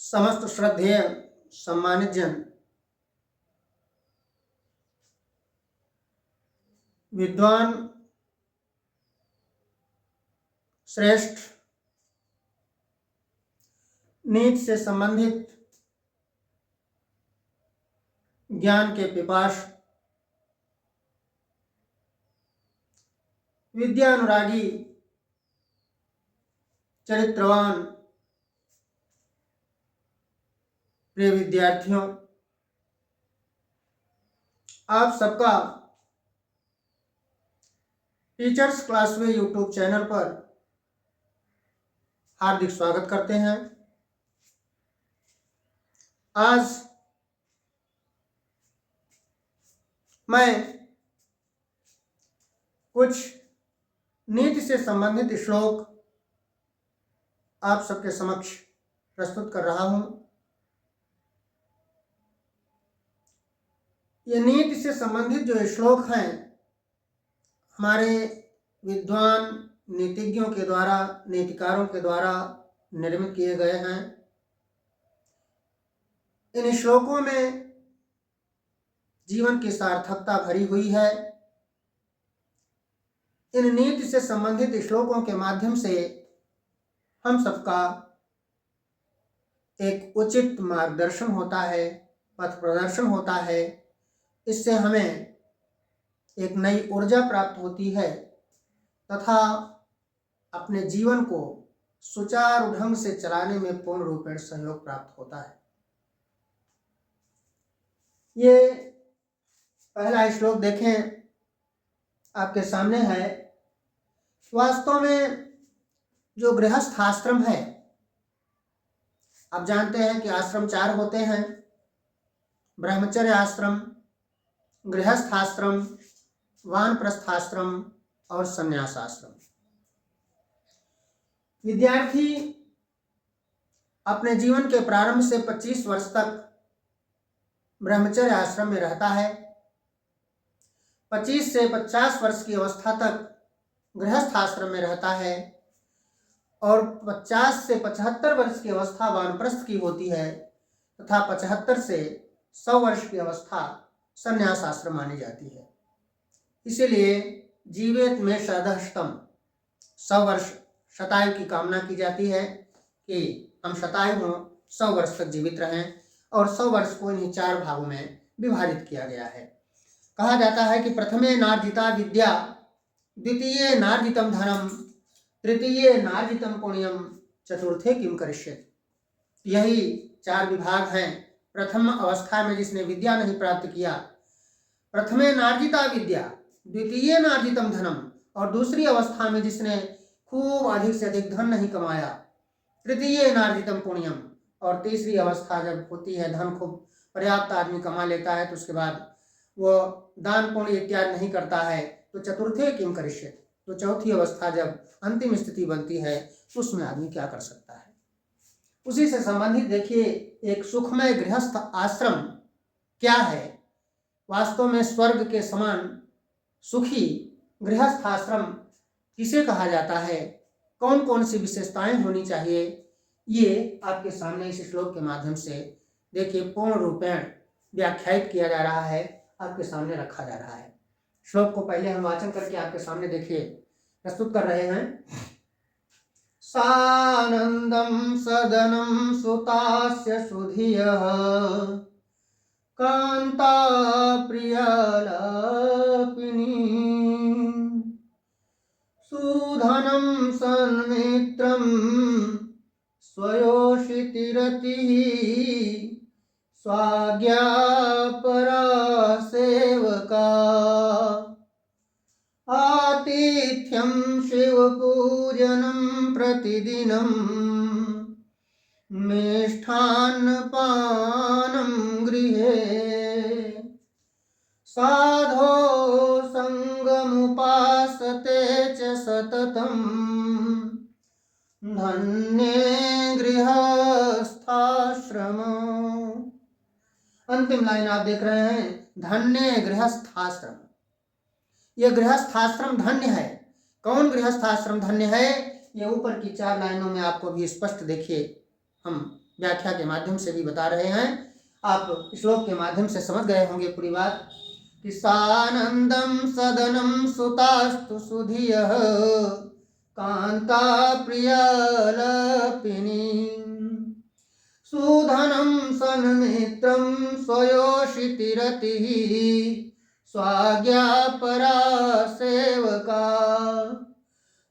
समस्त श्रद्धेय सम्मानित जन, विद्वान श्रेष्ठ, नीति से संबंधित ज्ञान के पिपास, विद्यानुरागी, चरित्रवान प्रिय विद्यार्थियों, आप सबका टीचर्स क्लासवे यूट्यूब चैनल पर हार्दिक स्वागत करते हैं। आज मैं कुछ नीति से संबंधित श्लोक आप सबके समक्ष प्रस्तुत कर रहा हूं। ये नीति से संबंधित जो श्लोक हैं हमारे विद्वान नीतिज्ञों के द्वारा, नीतिकारों के द्वारा निर्मित किए गए हैं। इन श्लोकों में जीवन की सार्थकता भरी हुई है। इन नीति से संबंधित श्लोकों के माध्यम से हम सबका एक उचित मार्गदर्शन होता है, पथ प्रदर्शन होता है। इससे हमें एक नई ऊर्जा प्राप्त होती है तथा अपने जीवन को सुचारू ढंग से चलाने में पूर्ण रूपेण सहयोग प्राप्त होता है। ये पहला श्लोक देखें, आपके सामने है। वास्तव में जो गृहस्थ आश्रम है, आप जानते हैं कि आश्रम 4 होते हैं: ब्रह्मचर्य आश्रम, गृहस्थ आश्रम, वानप्रस्थ आश्रम और संन्यास आश्रम। विद्यार्थी अपने जीवन के प्रारंभ से 25 वर्ष तक ब्रह्मचर्य आश्रम में रहता है। 25 से 50 वर्ष की अवस्था तक गृहस्थ आश्रम में रहता है और 50 से 75 वर्ष की अवस्था वानप्रस्थ की होती है तथा 75 से 100 वर्ष की अवस्था संन्यास आश्रम मानी जाती है। इसीलिए जीवेत में शरदहष्टम, 100 वर्ष शतायु की कामना की जाती है कि हम शतायु हों, 100 वर्ष तक जीवित रहें, और 100 वर्ष को इन्हीं 4 भागों में विभाजित किया गया है। कहा जाता है कि प्रथमे नार्जिता विद्या, द्वितीये नार्जितम धनम, तृतीये नार्जितम पुण्यम, चतुर्थे किम करिष्यति। यही 4 विभाग हैं। प्रथम अवस्था में जिसने विद्या नहीं प्राप्त किया, प्रथमे नार्जिता विद्या, द्वितीय नार्जितम धनम, और दूसरी अवस्था में जिसने खूब अधिक से अधिक धन नहीं कमाया, तृतीय नार्जितम पुण्यम, और तीसरी अवस्था जब होती है, धन खूब पर्याप्त आदमी कमा लेता है तो उसके बाद वो दान पुण्य इत्यादि नहीं करता है, तो चतुर्थे किम करिष्यति, तो चौथी अवस्था जब अंतिम स्थिति बनती है तो उसमें आदमी क्या कर सकता है। उसी से संबंधित देखिए, एक सुखमय गृहस्थ आश्रम क्या है। वास्तव में स्वर्ग के समान सुखी गृहस्थ आश्रम किसे कहा जाता है, कौन कौन सी विशेषताएं होनी चाहिए, ये आपके सामने इस श्लोक के माध्यम से देखिए पूर्ण रूपेण व्याख्यायित किया जा रहा है, आपके सामने रखा जा रहा है। श्लोक को पहले हम वाचन करके आपके सामने देखिए प्रस्तुत कर रहे हैं। सानंदम सदनम सुतास्य सुधियः, कांता प्रियलापिनी, सुधनम सन्मित्रम स्वयोषितिरतिः, स्वाज्ञा परा सेवका, आतिथ्यं शिवपूजनं प्रतिदिनं, मिष्ठान्नपानं गृहे, साधो संगमुपासते च सततं, धन्ये गृहस्थाश्रम। अंतिम लाइन आप देख रहे हैं, धन्य गृहस्थाश्रम। यह गृहस्थाश्रम धन्य है। कौन गृहस्थाश्रम धन्य है, ये ऊपर की 4 लाइनों में आपको भी स्पष्ट देखिए हम व्याख्या के माध्यम से भी बता रहे हैं। आप श्लोक के माध्यम से समझ गए होंगे पूरी बात कि सानंदम सदनम सुतास्तु सुधियः कांता प्रियलपिनी सुधनं सन्मित्रं स्वयोषितिरतिः स्वाज्ञापरा सेवका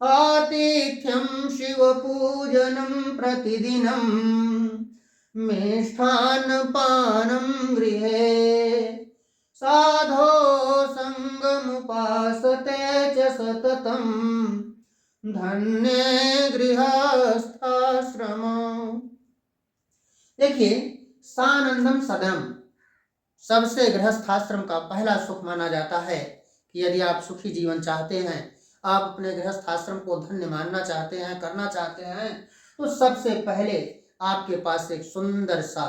आतिथ्यं शिवपूजनं प्रतिदिनं मिष्टान्नपानं गृहे साधो संगमुपासते च सततं धन्ये गृहस्थाश्रम। देखिए, सानंदम सदनम सबसे गृहस्थाश्रम का पहला सुख माना जाता है कि यदि आप सुखी जीवन चाहते हैं, आप अपने गृहस्थाश्रम को धन्य मानना चाहते हैं, करना चाहते हैं, तो सबसे पहले आपके पास एक सुंदर सा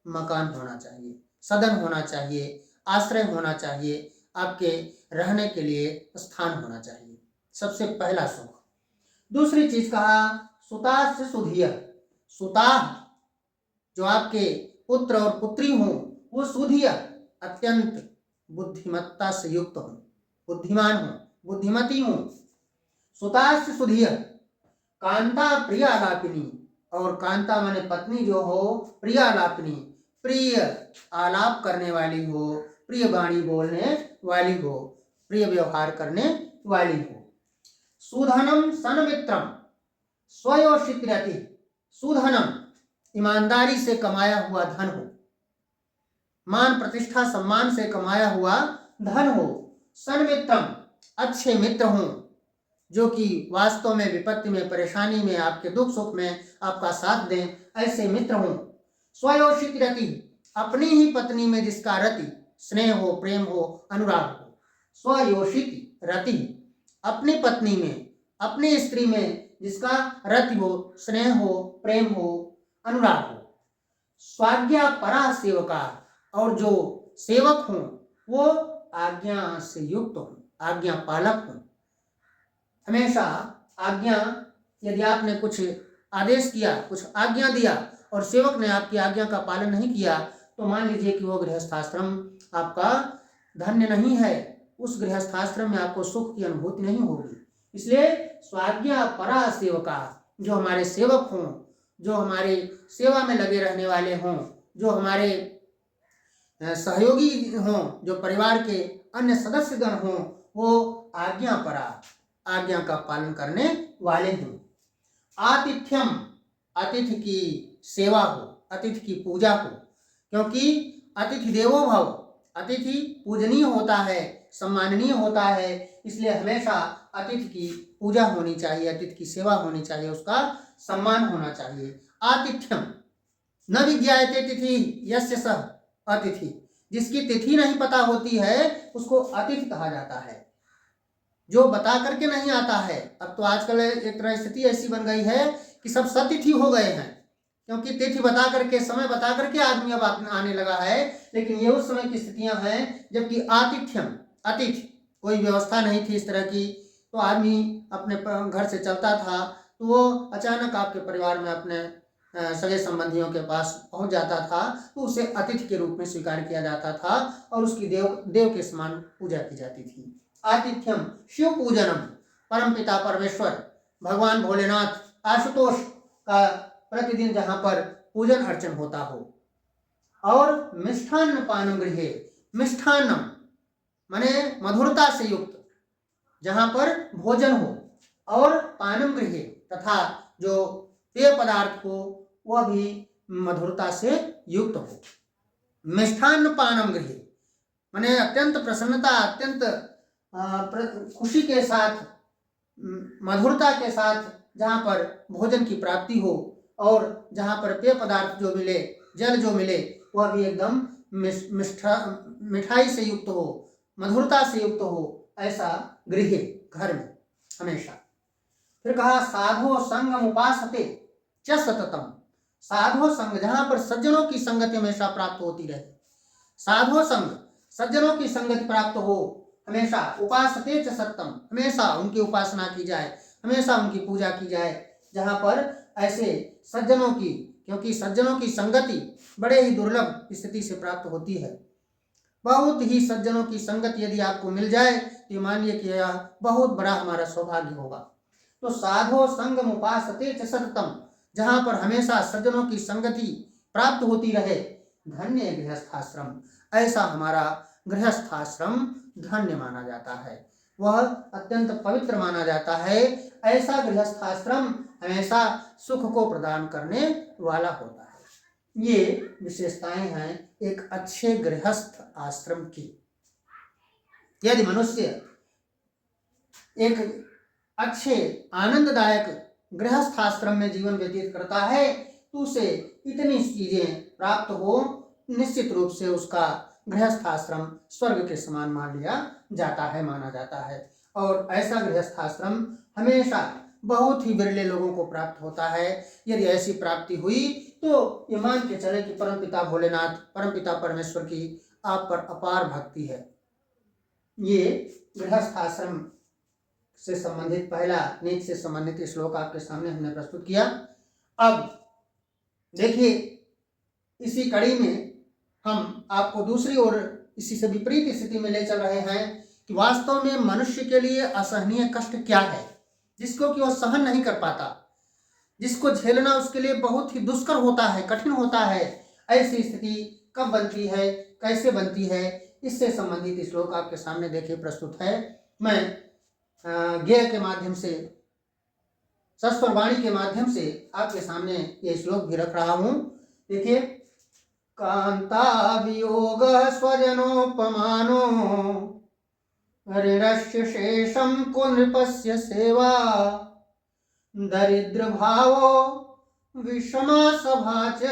मकान होना चाहिए, सदन होना चाहिए, आश्रय होना चाहिए, आपके रहने के लिए स्थान होना चाहिए। सबसे पहला सुख। दूसरी चीज कहा सुता से सुधिया, सुता जो आपके पुत्र और पुत्री हों वो सुधिया अत्यंत बुद्धिमत्ता से युक्त हो, बुद्धिमान हो, बुद्धिमती हो। सुता से सुधिया कांता प्रियालापिनी, और कांता माने पत्नी जो हो प्रियालापिनी, प्रिय आलाप करने वाली हो, प्रिय वाणी बोलने वाली हो, प्रिय व्यवहार करने वाली हो। सुधनम सन्मित्रम स्वयोषित्रति, सुधनम ईमानदारी से कमाया हुआ धन हो, मान प्रतिष्ठा सम्मान से कमाया हुआ धन हो। सन्मित्रम अच्छे मित्र हों जो कि वास्तव में विपत्ति में, परेशानी में, आपके दुख सुख में आपका साथ दें, ऐसे मित्र हों। स्वयोषित रति, अपनी ही पत्नी में जिसका रति स्नेह हो, प्रेम हो, अनुराग हो। स्वयोषित रति, अपनी पत्नी में, अपनी स्त्री में जिसका रति हो, स्नेह हो, प्रेम हो, अनुराग हो। स्वाज्ञा परा सेवका, और जो सेवक हों वो आज्ञा से युक्त हों, आज्ञा पालक हों। हमेशा आज्ञा, यदि आपने कुछ आदेश किया, कुछ आज्ञा दिया और सेवक ने आपकी आज्ञा का पालन नहीं किया, तो मान लीजिए कि वो गृहस्थाश्रम आपका धन्य नहीं है, उस गृहस्थाश्रम में आपको सुख की अनुभूति नहीं होगी। इसलिए स्वाज्ञा परा सेवका, जो हमारे सेवक हों, जो हमारे सेवा में लगे रहने वाले हों, जो हमारे सहयोगी हों, जो परिवार के अन्य सदस्यगण हों, वो आज्ञा परा, आज्ञा का पालन करने वाले हों। आतिथ्यम, अतिथि की सेवा हो, अतिथि की पूजा हो, क्योंकि अतिथि देवो भव, अतिथि पूजनीय होता है, सम्माननीय होता है। इसलिए हमेशा अतिथि की पूजा होनी चाहिए, अतिथि की सेवा होनी चाहिए, उसका सम्मान होना चाहिए। आतिथ्यम न विज्ञायते तिथि यस्य सः अतिथि, जिसकी तिथि नहीं पता होती है उसको अतिथि कहा जाता है। जो बता करके नहीं आता है, अब तो आजकल एक तरह स्थिति ऐसी बन गई है कि सब सतिथि हो गए हैं, क्योंकि तिथि बता करके, समय बता करके आदमी अब आने लगा है। लेकिन ये उस समय की स्थितियां हैं जबकि आतिथ्यम, अतिथि, कोई व्यवस्था नहीं थी इस तरह की, तो आदमी अपने घर से चलता था तो वो अचानक आपके परिवार में अपने सगे संबंधियों के पास पहुंच जाता था, तो उसे अतिथि के रूप में स्वीकार किया जाता था और उसकी देव के समान पूजा की जाती थी। आतिथ्यम शिव पूजनम, परमपिता परमेश्वर भगवान भोलेनाथ आशुतोष का प्रतिदिन जहाँ पर पूजन अर्चन होता हो। और मिष्ठान्न पानम गृहे, मिष्ठान्नम माने मधुरता से युक्त, जहाँ पर भोजन हो, और पानम गृहे, तथा जो पेय पदार्थ हो वह भी मधुरता से युक्त हो। मिष्ठान्न पानम गृहे माने अत्यंत प्रसन्नता, अत्यंत खुशी के साथ, मधुरता के साथ जहाँ पर भोजन की प्राप्ति हो, और जहाँ पर पेय पदार्थ जो मिले, जल जो मिले, वह भी एकदम मिठाई से युक्त हो, मधुरता से युक्त हो, ऐसा गृह, घर में हमेशा। फिर कहा साधो संगम उपासते च सततम, साधो संग, जहाँ पर सज्जनों की संगति हमेशा प्राप्त होती रहे, साधो संग, सज्जनों की संगति प्राप्त हो हमेशा। उपासते च सततम, हमेशा उनकी उपासना की जाए, हमेशा उनकी पूजा की जाए, जहाँ पर ऐसे सज्जनों की, क्योंकि सज्जनों की संगति बड़े ही दुर्लभ स्थिति से प्राप्त होती है। बहुत ही सज्जनों की संगत यदि आपको मिल जाए तो मानिए कि यह बहुत बड़ा हमारा सौभाग्य होगा। तो साधो संगम उपासते च सततम, जहां पर हमेशा सज्जनों की संगति प्राप्त होती रहे, धन्य गृहस्थाश्रम, ऐसा हमारा गृहस्थाश्रम धन्य माना जाता है, वह अत्यंत पवित्र माना जाता है। ऐसा गृहस्थाश्रम हमेशा सुख को प्रदान करने वाला होता है। ये विशेषताएं हैं एक अच्छे गृहस्थ आश्रम की। यदि मनुष्य एक अच्छे आनंददायक गृहस्थ आश्रम में जीवन व्यतीत करता है तो उसे इतनी चीजें प्राप्त हो, निश्चित रूप से उसका गृहस्थ आश्रम स्वर्ग के समान मान लिया जाता है, माना जाता है। और ऐसा गृहस्थ आश्रम हमेशा बहुत ही बिरले लोगों को प्राप्त होता है। यदि ऐसी प्राप्ति हुई तो ये मान के चले कि परमपिता भोलेनाथ, परमपिता परमेश्वर की आप पर अपार भक्ति है। ये गृहस्थ आश्रम से संबंधित पहला नीति से संबंधित श्लोक आपके सामने हमने प्रस्तुत किया। अब देखिए, इसी कड़ी में हम आपको दूसरी ओर इसी से विपरीत स्थिति में ले चल रहे हैं कि वास्तव में मनुष्य के लिए असहनीय कष्ट क्या है, जिसको कि वह सहन नहीं कर पाता, जिसको झेलना उसके लिए बहुत ही दुष्कर होता है, कठिन होता है। ऐसी स्थिति कब बनती है, कैसे बनती है, इससे संबंधित श्लोक आपके सामने देखिए प्रस्तुत है। मैं गेय के माध्यम से, सस्वर वाणी के माध्यम से आपके सामने ये श्लोक भी रख रहा हूं। देखिए, कांता वियोग स्वजनोपमानो ऋणस्य शेषम को नृपस्य सेवा दरिद्र भावो विषमा सभा च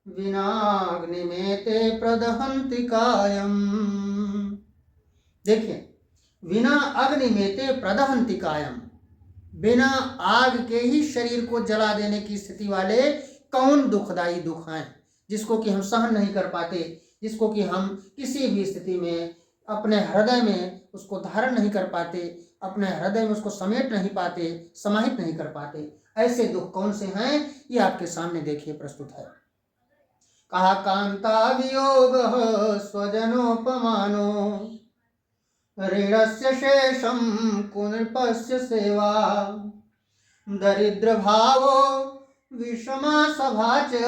विनाग्निमेते प्रदहन्ति कायम। देखिए, विना अग्निमेते प्रदहन्ति कायम, बिना आग के ही शरीर को जला देने की स्थिति वाले कौन दुखदाई दुख हैं, जिसको कि हम सहन नहीं कर पाते, जिसको कि हम किसी भी स्थिति में अपने हृदय में उसको धारण नहीं कर पाते, अपने हृदय में उसको समेट नहीं पाते, समाहित नहीं कर पाते। ऐसे दुख कौन से हैं, ये आपके सामने देखिए प्रस्तुत है। कहा, कांता वियोग स्वजनोपमानो ऋणस्य शेषम कुनृपस्य सेवा दरिद्र भावो विषमा सभा च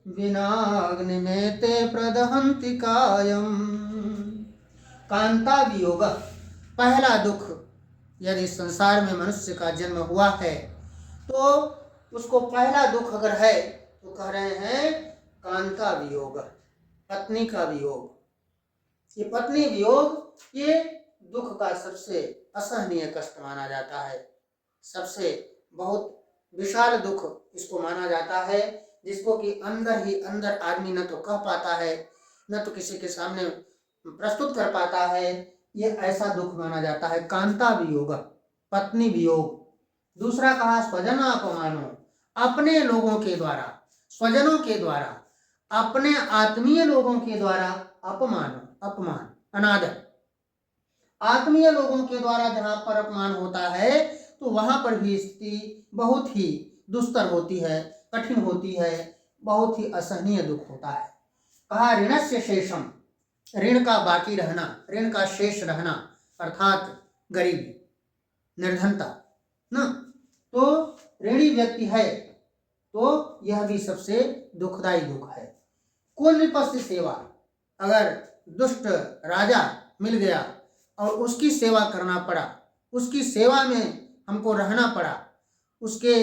विनाग्निमेते प्रदहन्ति कायम। कांता वियोग, पहला दुख यदि संसार में मनुष्य का जन्म हुआ है तो उसको पहला दुख अगर है तो कह रहे हैं कांता वियोग, पत्नी का वियोग। ये पत्नी वियोग ये दुख का सबसे असहनीय कष्ट माना जाता है, सबसे बहुत विशाल दुख इसको माना जाता है, जिसको कि अंदर ही अंदर आदमी न तो कह पाता है, न तो किसी के सामने प्रस्तुत कर पाता है। ये ऐसा दुख माना जाता है कांता वियोग, पत्नी वियोग। दूसरा कहा स्वजनापमानो, अपने लोगों के द्वारा, स्वजनों के द्वारा, अपने आत्मीय लोगों के द्वारा अपमान, अपमान, अनादर। आत्मीय लोगों के द्वारा जहां पर अपमान होता है तो वहां पर भी स्थिति बहुत ही दुस्तर होती है, कठिन होती है, बहुत ही असहनीय दुख होता है। कहा, ऋणस्य शेषम, ऋण का बाकी रहना, ऋण का शेष रहना, अर्थात गरीबी, निर्धनता ना, तो ऋणी व्यक्ति है तो यह भी सबसे दुखदाई दुख है। कुल नृपस्य सेवा, अगर दुष्ट राजा मिल गया और उसकी सेवा करना पड़ा, उसकी सेवा में हमको रहना पड़ा, उसके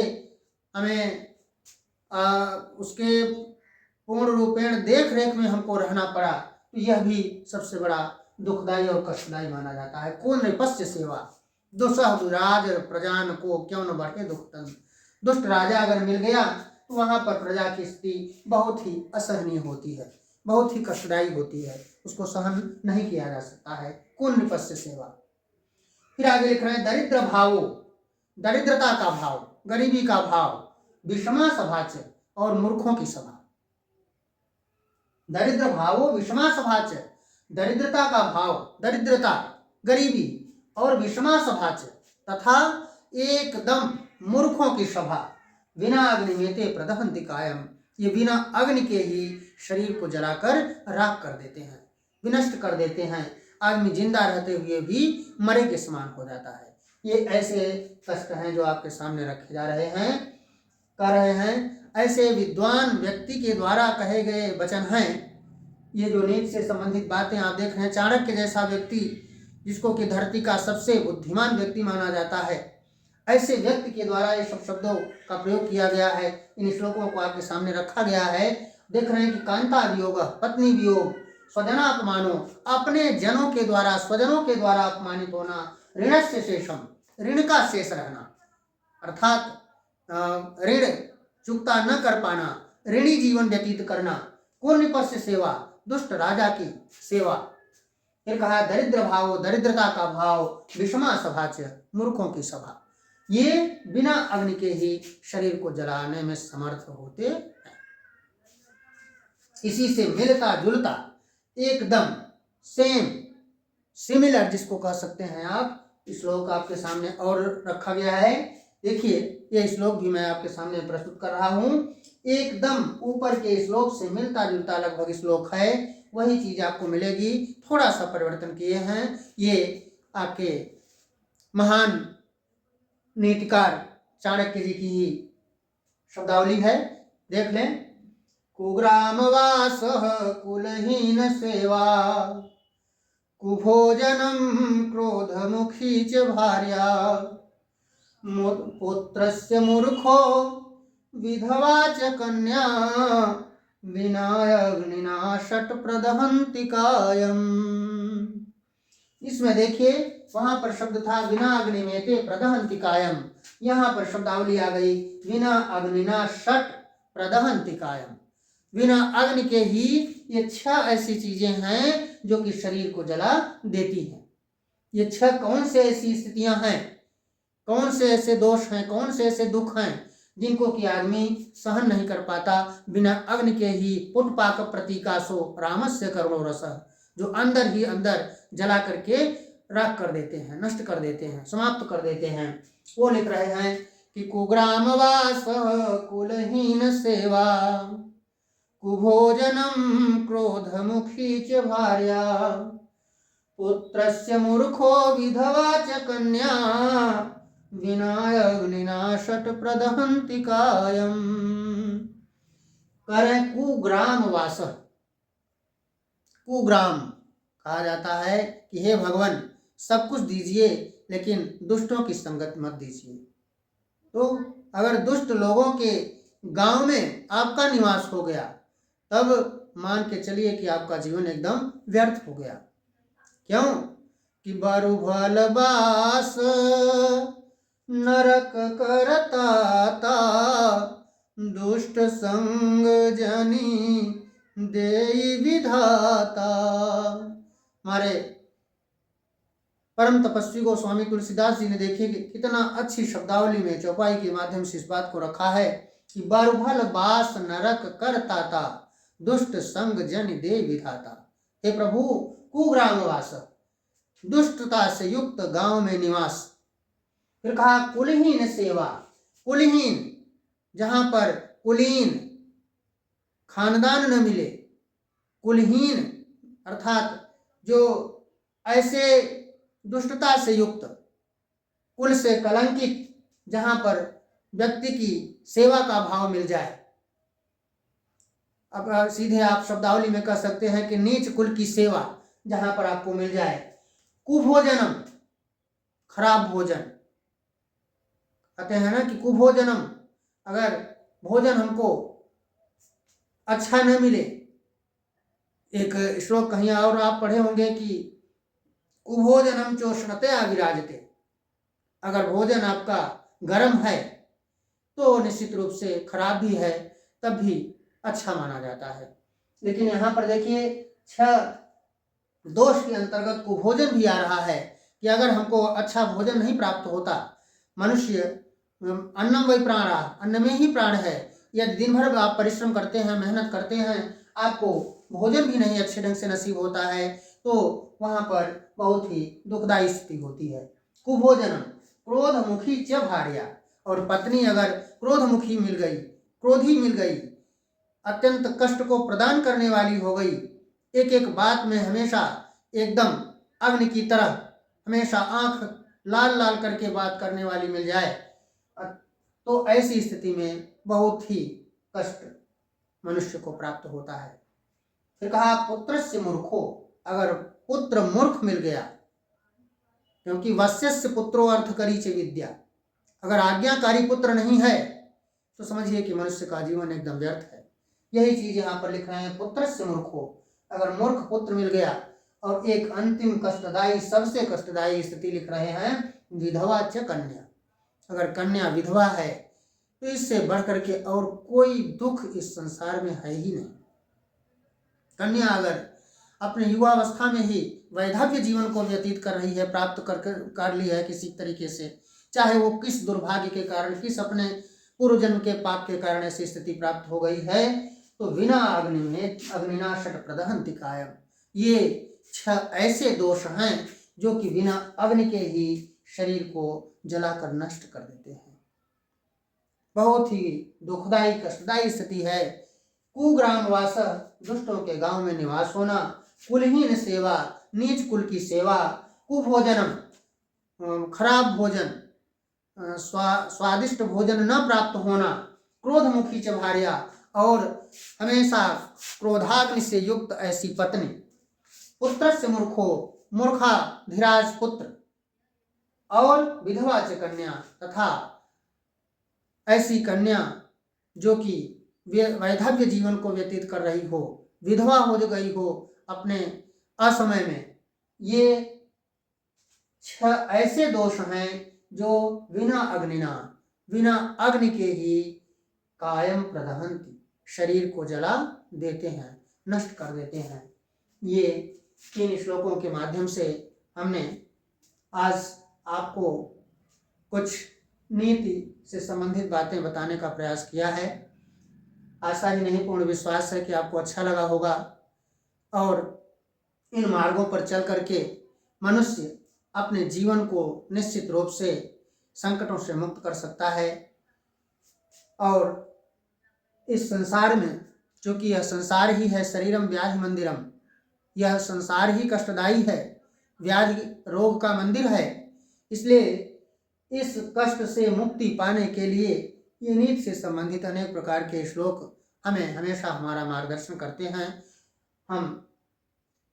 हमें उसके पूर्ण रूपेण देख रेख में हमको रहना पड़ा, तो यह भी सबसे बड़ा दुखदाई और कष्टदायी माना जाता है। को नृपस्य सेवा, दुसह दुराज प्रजान को क्यों न बढ़े दुख तन। दुष्ट राजा अगर मिल गया तो वहां पर प्रजा की स्थिति बहुत ही असहनीय होती है, बहुत ही कष्टदायी होती है, उसको सहन नहीं किया जा सकता है। को नृपस्य सेवा। फिर आगे लिख रहे हैं दरिद्र भावो, दरिद्रता का भाव, गरीबी का भाव, विषमा सभा च, और मूर्खों की सभा। दरिद्र भावो विषमा सभा च, दरिद्रता का भाव, दरिद्रता, गरीबी और विषमा सभा च, तथा एकदम मूर्खों की सभा। बिना अग्निमेते प्रदहन्ति कायम, ये बिना अग्नि के ही शरीर को जलाकर राख कर देते हैं, विनष्ट कर देते हैं। आदमी जिंदा रहते हुए भी मरे के समान हो जाता है। ये ऐसे कष्ट हैं जो आपके सामने रखे जा रहे हैं, कह रहे हैं। ऐसे विद्वान व्यक्ति के द्वारा कहे गए वचन हैं। ये जो नीति से संबंधित बातें आप देख रहे हैं, चाणक्य जैसा व्यक्ति जिसको कि धरती का सबसे बुद्धिमान व्यक्ति माना जाता है, ऐसे व्यक्ति के द्वारा ये सब शब्दों का प्रयोग किया गया है। इन श्लोकों को आपके सामने रखा गया है। देख रहे हैं कि कांता वियोग, पत्नी वियोग, स्वजनापमानो, अपने जनों के द्वारा, स्वजनों के द्वारा अपमानित होना, ऋणस्य शेषम, ऋण का शेष रहना, अर्थात ऋण चुकता न कर पाना, ऋणी जीवन व्यतीत करना, कुर्निपस्य सेवा, दुष्ट राजा की सेवा। फिर कहा दरिद्र भाव, दरिद्रता का भाव, विषमा सभा च, मूर्खों की सभा। ये बिना अग्नि के ही शरीर को जलाने में समर्थ होते हैं। इसी से मिलता जुलता, एकदम सेम, सिमिलर जिसको कह सकते हैं आप, श्लोक आपके सामने और रखा गया है। देखिए, ये श्लोक भी मैं आपके सामने प्रस्तुत कर रहा हूं। एकदम ऊपर के श्लोक से मिलता जुलता लगभग श्लोक है, वही चीज आपको मिलेगी। थोड़ा सा परिवर्तन किए हैं। ये आपके महान नीतिकार चाणक्य जी की ही शब्दावली है, देख लें। कुग्रामवास कुलहीन सेवा, कुभोजनम क्रोधमुखी च भार्या, पुत्रस्य मूर्खो विधवा च कन्या, बिना अग्निना षट प्रदहन्ति कायम। इसमें देखिए, वहां पर शब्द था बिना अग्निमेते प्रदहन्ति कायम, यहाँ पर शब्दावली आ गई बिना अग्निना षट प्रदहन्ति कायम। बिना अग्नि के ही ये 6 ऐसी चीजें हैं जो कि शरीर को जला देती हैं। ये 6 कौन से ऐसी स्थितियां हैं, कौन से ऐसे दोष हैं, कौन से ऐसे दुख हैं जिनको कि आदमी सहन नहीं कर पाता। बिना अग्नि के ही पुटपाक प्रतीकासो रामस्य करुणो रस, जो अंदर ही अंदर जला करके राख कर देते हैं, नष्ट कर देते हैं, समाप्त कर देते हैं। वो लिख रहे हैं कि कुग्रामवास कुलहीन सेवा, कुभोजनम क्रोधमुखी च भार्या, पुत्रस्य मूर्खो विधवा च कन्या, बिना अग्निना षट प्रदहन्ति कायम। करें कुग्रामवास, कुग्राम कहा जाता है कि हे भगवान सब कुछ दीजिए लेकिन दुष्टों की संगत मत दीजिए। तो अगर दुष्ट लोगों के गांव में आपका निवास हो गया तब मान के चलिए कि आपका जीवन एकदम व्यर्थ हो गया। क्यों कि बारूभल बास नरक करताता, दुष्ट संग जनी देई विधाता। हमारे परम तपस्वी गोस्वामी तुलसीदास जी ने देखिए कि कितना अच्छी शब्दावली में चौपाई के माध्यम से इस बात को रखा है कि बारूभल बास नरक करताता, दुष्ट संग जन दे विधाता। हे प्रभु, कुग्रामवास, दुष्टता से युक्त गांव में निवास। फिर कहा कुलहीन सेवा, कुलहीन जहां पर कुलीन खानदान न मिले, कुलहीन अर्थात जो ऐसे दुष्टता से युक्त, कुल से कलंकित, जहां पर व्यक्ति की सेवा का भाव मिल जाए। अब सीधे आप शब्दावली में कह सकते हैं कि नीच कुल की सेवा जहां पर आपको मिल जाए। कुभोजनम, खराब भोजन, कहते हैं ना कि कुभोजनम, अगर भोजन हमको अच्छा न मिले। एक श्लोक कहीं और आप पढ़े होंगे कि कुभोजनम चोष्णतया विराजते, अगर भोजन आपका गर्म है तो निश्चित रूप से खराब भी है तब भी अच्छा माना जाता है। लेकिन यहाँ पर देखिए 6 दोष के अंतर्गत कुभोजन भी आ रहा है कि अगर हमको अच्छा भोजन नहीं प्राप्त होता, मनुष्य अन्नम वही प्राण, अन्न में ही प्राण है, यदि दिन भर आप परिश्रम करते हैं, मेहनत करते हैं, आपको भोजन भी नहीं अच्छे ढंग से नसीब होता है, तो वहाँ पर बहुत ही दुखदायी स्थिति होती है। कुभोजनम क्रोधमुखी च भार्या, और पत्नी अगर क्रोधमुखी मिल गई, क्रोधी मिल गई, अत्यंत कष्ट को प्रदान करने वाली हो गई, एक एक बात में हमेशा एकदम अग्नि की तरह हमेशा आंख लाल लाल करके बात करने वाली मिल जाए, तो ऐसी स्थिति में बहुत ही कष्ट मनुष्य को प्राप्त होता है। फिर कहा पुत्रस्य मूर्खो, अगर पुत्र मूर्ख मिल गया, क्योंकि वश्यस्य पुत्रो अर्थ करी च विद्या, अगर आज्ञाकारी पुत्र नहीं है तो समझिए कि मनुष्य का जीवन एकदम व्यर्थ है। यही चीज यहाँ पर लिख रहे हैं, पुत्रस्य मूर्खो, अगर मूर्ख पुत्र मिल गया। और एक अंतिम कष्टदायी, सबसे कष्टदायी स्थिति लिख रहे हैं, विधवा च कन्या, अगर कन्या विधवा है तो इससे बढ़कर के और कोई दुख इस संसार में है ही नहीं। कन्या अगर अपने युवावस्था में ही वैधव्य जीवन को व्यतीत कर रही है, प्राप्त कर ली है किसी तरीके से, चाहे वो किस दुर्भाग्य के कारण, किस अपने पूर्व जन्म के पाप के कारण ऐसी स्थिति प्राप्त हो गई है, तो बिना अग्नि में अग्निना षट प्रदहन्ति कायम, ये 6 ऐसे दोष हैं जो कि बिना अग्नि के ही शरीर को जलाकर नष्ट कर देते हैं। बहुत ही दुखदायी कष्टदायी स्थिति है। कुग्राम वास, दुष्टों के गांव में निवास होना, कुलहीन सेवा, नीच कुल की सेवा, कुभोजनम, खराब भोजन, स्वादिष्ट भोजन न प्राप्त होना, क्रोधमुखी च भार्या, और हमेशा क्रोधाग्नि से युक्त ऐसी पत्नी, पुत्रस्य मूर्खो, मूर्खा धीराज पुत्र, और विधवा च कन्या, तथा ऐसी कन्या जो कि वैधव्य जीवन को व्यतीत कर रही हो, विधवा हो गई हो अपने असमय में। ये 6 ऐसे दोष हैं जो बिना अग्निना, बिना अग्नि के ही कायम प्रदहन्ति, शरीर को जला देते हैं, नष्ट कर देते हैं। ये 3 श्लोकों के माध्यम से हमने आज आपको कुछ नीति से संबंधित बातें बताने का प्रयास किया है। आशा ही नहीं पूर्ण विश्वास है कि आपको अच्छा लगा होगा और इन मार्गों पर चल करके मनुष्य अपने जीवन को निश्चित रूप से संकटों से मुक्त कर सकता है। और इस संसार में, चूंकि यह संसार ही है, शरीरम व्याधि मंदिरम, यह संसार ही कष्टदायी है, व्याधि रोग का मंदिर है, इसलिए इस कष्ट से मुक्ति पाने के लिए ये नीति से संबंधित अनेक प्रकार के श्लोक हमें हमेशा हमारा मार्गदर्शन करते हैं। हम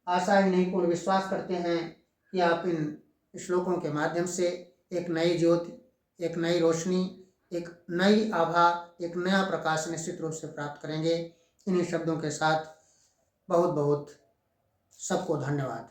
आशा ही नहीं पूर्ण विश्वास करते हैं कि आप इन श्लोकों के माध्यम से एक नई ज्योति, एक नई रोशनी, एक नई आभा, एक नया प्रकाश निश्चित रूप से प्राप्त करेंगे। इन्हीं शब्दों के साथ बहुत बहुत सबको धन्यवाद।